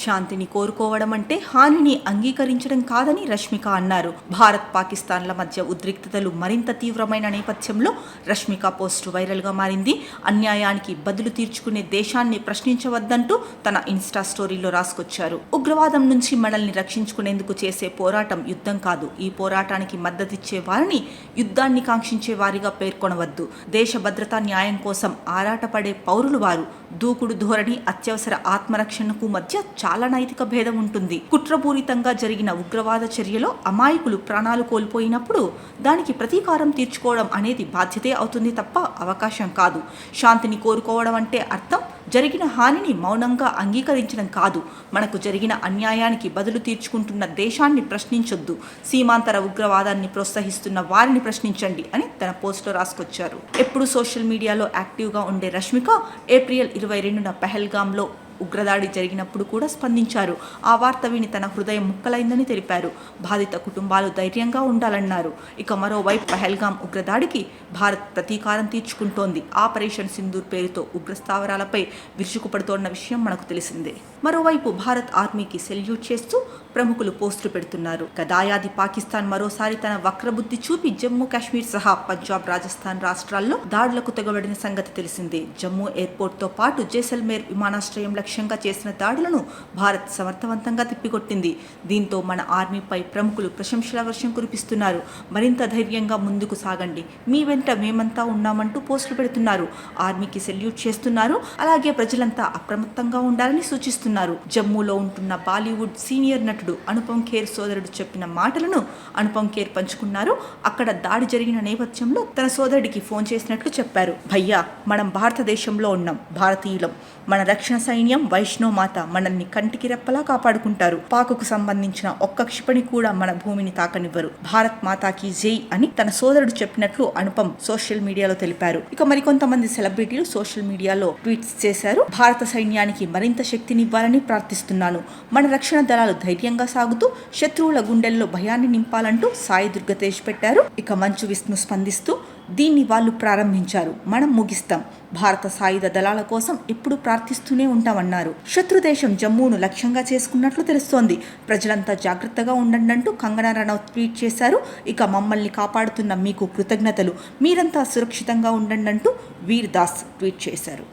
శాంతిని కోరుకోవడం అంటే హానిని అంగీకరించడం కాదని రష్మిక అన్నారు. భారత్ పాకిస్తాన్ల మధ్య ఉద్రిక్తతలు మరింత తీవ్రమైన నేపథ్యంలో రష్మిక పోస్టు వైరల్గా మారింది. అన్యాయానికి బదులు తీర్చుకునే దేశాన్ని ప్రశ్నించవద్దంటూ తన ఇన్స్టా స్టోరీలో రాసుకొచ్చారు. ఉగ్రవాదం నుంచి మనల్ని రక్షించుకునేందుకు చేసే పోరాటం యుద్ధం కాదు. ఈ పోరాటానికి మద్దతిచ్చే వారిని యుద్ధాన్ని కాంక్షించే వారిగా పేర్కొనవద్దు. దేశ భద్రతా న్యాయం కోసం ఆరాటపడే పౌరులు వారు. దూకుడు ధోరణి, అత్యవసర ఆత్మరక్షణకు మధ్య చాలా నైతిక భేదం ఉంటుంది. కుట్రపూరితంగా జరిగిన ఉగ్రవాద చర్యలో అమాయకులు ప్రాణాలు కోల్పోయినప్పుడు దానికి ప్రతీకారం తీర్చుకోవడం అనేది బాధ్యతే అవుతుంది తప్ప అవకాశం కాదు. శాంతిని కోరుకోవడం అంటే అర్థం జరిగిన హానిని మౌనంగా అంగీకరించడం కాదు. మనకు జరిగిన అన్యాయానికి బదులు తీర్చుకుంటున్న దేశాన్ని ప్రశ్నించొద్దు. సీమాంతర ఉగ్రవాదాన్ని ప్రోత్సహిస్తున్న వారిని ప్రశ్నించండి అని తన పోస్టులో రాసుకొచ్చారు. ఎప్పుడు సోషల్ మీడియాలో యాక్టివ్గా ఉండే రష్మిక ఏప్రిల్ 22న పెహల్గాంలో ఉగ్రదాడి జరిగినప్పుడు కూడా స్పందించారు. ఆ వార్త విని తన హృదయం ముక్కలైందని తెలిపారు. బాధిత కుటుంబాలు ధైర్యంగా ఉండాలన్నారు. ఇక మరోవైపు పహల్గాం ఉగ్రదాడికి భారత్ ప్రతీకారం తీర్చుకుంటోంది. ఆపరేషన్ సింధూర్ పేరుతో ఉగ్రస్థావరాలపై విరుచుకుపడుతోన్న విషయం మనకు తెలిసిందే. మరోవైపు భారత్ ఆర్మీకి సెల్యూట్ చేస్తూ ప్రముఖులు పోస్టులు పెడుతున్నారు. గదాయాది పాకిస్తాన్ మరోసారి తన వక్రబుద్ధి చూపి జమ్మూ కాశ్మీర్ సహా పంజాబ్, రాజస్థాన్ రాష్ట్రాల్లో దాడులకు తెగబడిన సంగతి తెలిసిందే. జమ్మూ ఎయిర్పోర్ట్తో పాటు జైసల్మేర్ విమానాశ్రయం లక్ష్యంగా చేసిన దాడులను భారత్ సమర్థవంతంగా తిప్పికొట్టింది. దీంతో మన ఆర్మీపై ప్రముఖులు ప్రశంసల వర్షం కురిపిస్తున్నారు. మరింత ధైర్యంగా ముందుకు సాగండి, మీ వెంట మేమంతా ఉన్నామంటూ పోస్టులు పెడుతున్నారు. ఆర్మీకి సెల్యూట్ చేస్తున్నారు. అలాగే ప్రజలంతా అప్రమత్తంగా ఉండాలని సూచిస్తున్నారు. జమ్మూలో ఉంటున్న బాలీవుడ్ సీనియర్ నటుడు అనుపమ్ ఖేర్ సోదరుడు చెప్పిన మాటలను అనుపమ్ ఖేర్ పంచుకున్నారు. అక్కడ దాడి జరిగిన నేపథ్యంలో తన సోదరుడికి ఫోన్ చేసినట్లు చెప్పారు. భయ్యా, మనం భారతదేశంలో ఉన్నాం, భారతీయులం. మన రక్షణ సైన్యం వైష్ణవ్ మాత మనల్ని కంటికి రెప్పలా కాపాడుకుంటారు. పాకుకు సంబంధించిన ఒక్క క్షిపణి కూడా మన భూమిని తాకనివ్వరు. భారత్ మాతాకి జై అని తన సోదరుడు చెప్పినట్లు అనుపమ్ సోషల్ మీడియాలో తెలిపారు. ఇక మరికొంతమంది సెలబ్రిటీలు సోషల్ మీడియాలో ట్వీట్స్ చేశారు. భారత సైన్యానికి మరింత శక్తినివ్వాలని ప్రార్థిస్తున్నాను. మన రక్షణ దళాలు ధైర్యంగా సాగుతూ శత్రువుల గుండెల్లో భయాన్ని నింపాలంటూ సాయి దుర్గతేజ్ పెట్టారు. ఇక మంచు విష్ణు స్పందిస్తూ దీన్ని వాళ్ళు ప్రారంభించారు, మనం ముగిస్తాం. భారత సాయుధ దళాల కోసం ఎప్పుడు ప్రార్థిస్తూనే ఉంటామన్నారు. శత్రుదేశం జమ్మూను లక్ష్యంగా చేసుకున్నట్లు తెలుస్తోంది. ప్రజలంతా జాగ్రత్తగా ఉండండి అంటూ కంగనా రనౌత్ ట్వీట్ చేశారు. ఇక మమ్మల్ని కాపాడుతున్న మీకు కృతజ్ఞతలు, మీరంతా సురక్షితంగా ఉండండి అంటూ వీర్ దాస్ ట్వీట్ చేశారు.